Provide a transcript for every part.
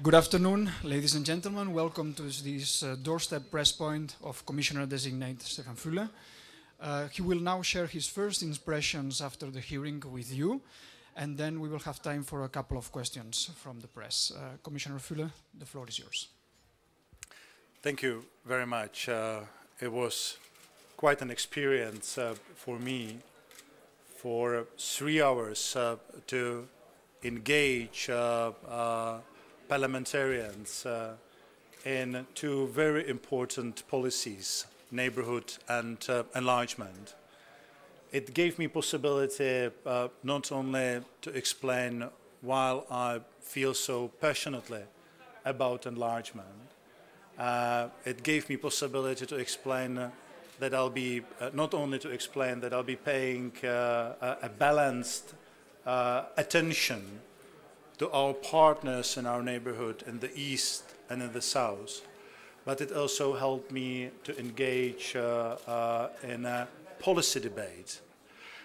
Good afternoon, ladies and gentlemen. Welcome to this doorstep press point of Commissioner-designate Stefan Fule. He will now share his first impressions after the hearing with you, and then we will have time for a couple of questions from the press. Commissioner Fule, the floor is yours. Thank you very much. It was quite an experience for me for 3 hours to engage parliamentarians in two very important policies, neighborhood and enlargement. It gave me possibility not only to explain why I feel so passionately about enlargement. It gave me possibility to explain that I'll be, not only to explain that I'll be paying a balanced attention to our partners in our neighborhood in the east and in the south, but it also helped me to engage in a policy debate.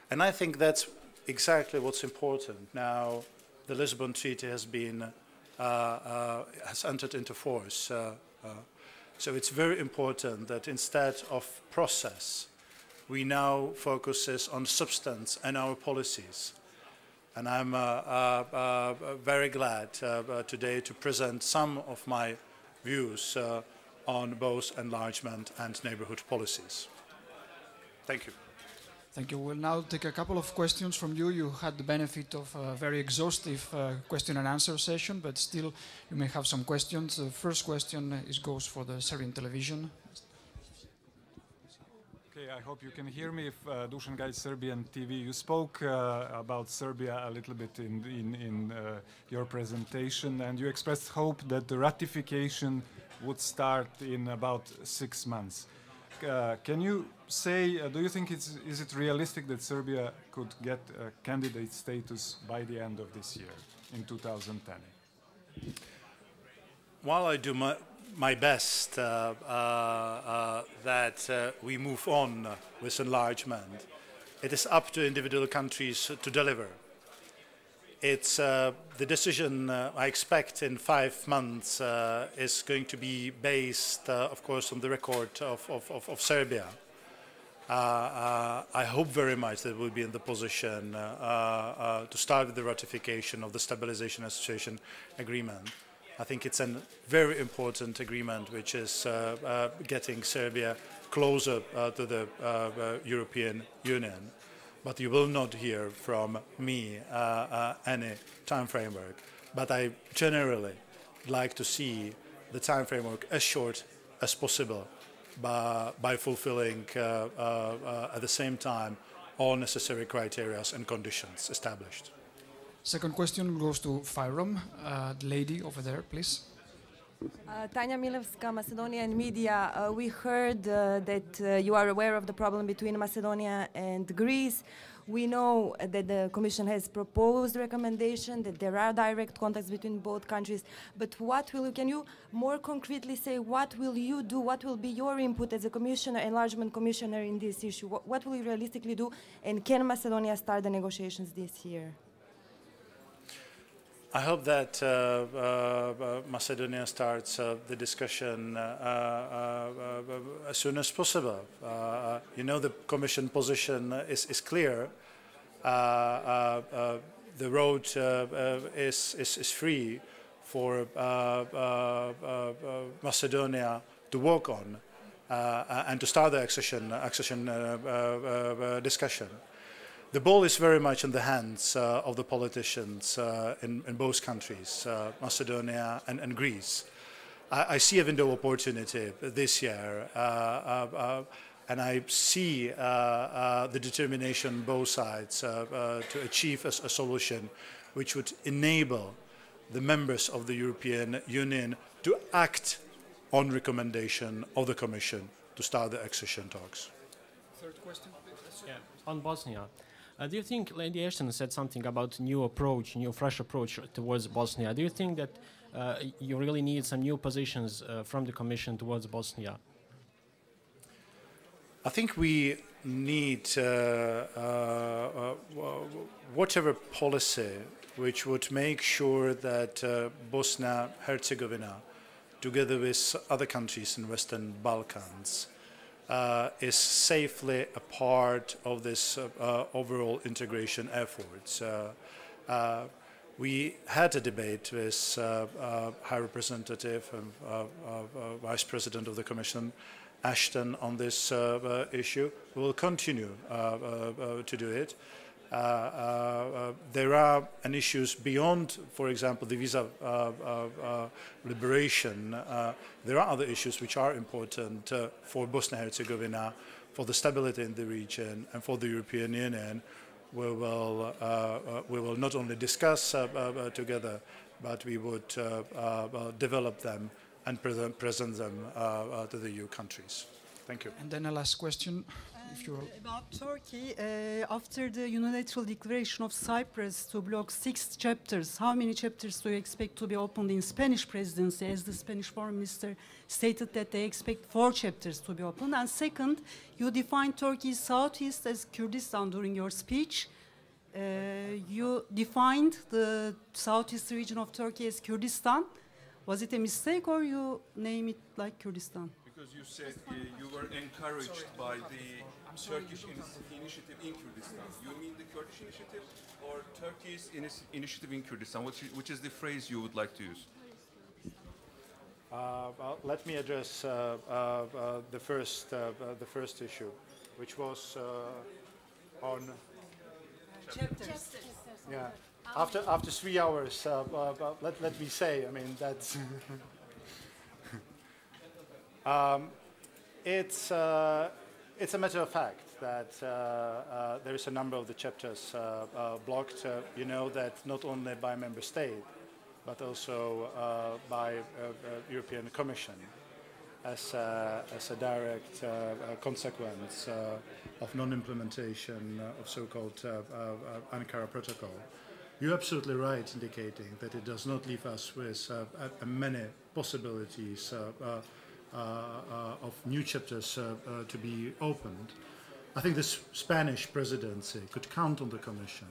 And I think that's exactly what's important. Now, the Lisbon Treaty has been has entered into force. So it's very important that instead of process, we now focus on substance and our policies. And I'm very glad today to present some of my views on both enlargement and neighborhood policies. Thank you. Thank you. We'll now take a couple of questions from you. You had the benefit of a very exhaustive question and answer session, but still you may have some questions. The first question goes for the Serbian television. Okay, I hope you can hear me. Dusan Gajic, Serbian TV. You spoke about Serbia a little bit in your presentation, and you expressed hope that the ratification would start in about 6 months. Can you say, do you think is it realistic that Serbia could get a candidate status by the end of this year, in 2010? While I do my best that we move on with enlargement, it is up to individual countries to deliver. It's the decision I expect in 5 months is going to be based, of course, on the record of Serbia. I hope very much that we'll be in the position to start with the ratification of the Stabilization Association Agreement. I think it's a very important agreement which is getting Serbia closer to the European Union. But you will not hear from me any time framework. But I generally like to see the time framework as short as possible by fulfilling at the same time all necessary criteria and conditions established. Second question goes to Fyrom. The lady over there, please. Tanja Milevska, Macedonian media. We heard that you are aware of the problem between Macedonia and Greece. We know that the Commission has proposed recommendation, that there are direct contacts between both countries. But can you more concretely say what will you do? What will be your input as a Commissioner, Enlargement Commissioner in this issue? What will you realistically do? And can Macedonia start the negotiations this year? I hope that Macedonia starts the discussion as soon as possible. You know, the Commission position is clear. The road is free for Macedonia to work on and to start the accession discussion. The ball is very much in the hands of the politicians in both countries, Macedonia and Greece. I see a window of opportunity this year, and I see the determination on both sides to achieve a solution which would enable the members of the European Union to act on recommendation of the Commission to start the accession talks. Third question, please. Yeah, on Bosnia. Do you think Lady Ashton said something about new approach, new fresh approach towards Bosnia? Do you think that you really need some new positions from the Commission towards Bosnia? I think we need whatever policy which would make sure that Bosnia-Herzegovina, together with other countries in Western Balkans, is safely a part of this overall integration efforts. We had a debate with High Representative and Vice President of the Commission, Ashton, on this issue. We will continue to do it. There are issues beyond, for example, the visa liberation. There are other issues which are important for Bosnia-Herzegovina, for the stability in the region, and for the European Union. We will not only discuss together, but we would develop them and present them to the EU countries. Thank you. And then a last question. If you're about Turkey, after the unilateral declaration of Cyprus to block 6 chapters, how many chapters do you expect to be opened in Spanish presidency, as the Spanish foreign minister stated that they expect 4 chapters to be opened? And second, you defined Turkey's southeast as Kurdistan during your speech. You defined the southeast region of Turkey as Kurdistan. Was it a mistake, or you name it like Kurdistan? Because you said you were encouraged by the Turkish initiative in Kurdistan. You mean the Kurdish initiative or Turkey's initiative in Kurdistan? Which is the phrase you would like to use? Well, let me address the first issue, which was on Chapters. yeah. After 3 hours, let me say, I mean that's it's a matter of fact that there is a number of the chapters blocked. You know that not only by member state, but also by European Commission as a direct consequence of non-implementation of so-called Ankara Protocol. You're absolutely right, indicating that it does not leave us with many possibilities of new chapters to be opened. I think the Spanish presidency could count on the Commission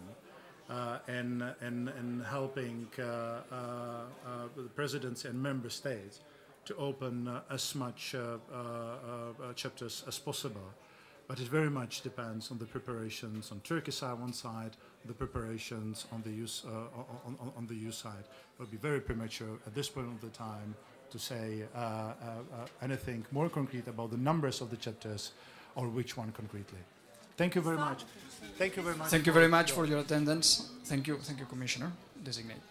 in helping the presidency and member states to open as much chapters as possible. But it very much depends on the preparations on Turkey's side, one side, the preparations on the on the EU side. It would be very premature at this point of the time to say anything more concrete about the numbers of the chapters or which one concretely. Thank you very much. Thank you very much. Thank you very much for your attendance. Thank you, Commissioner Designate.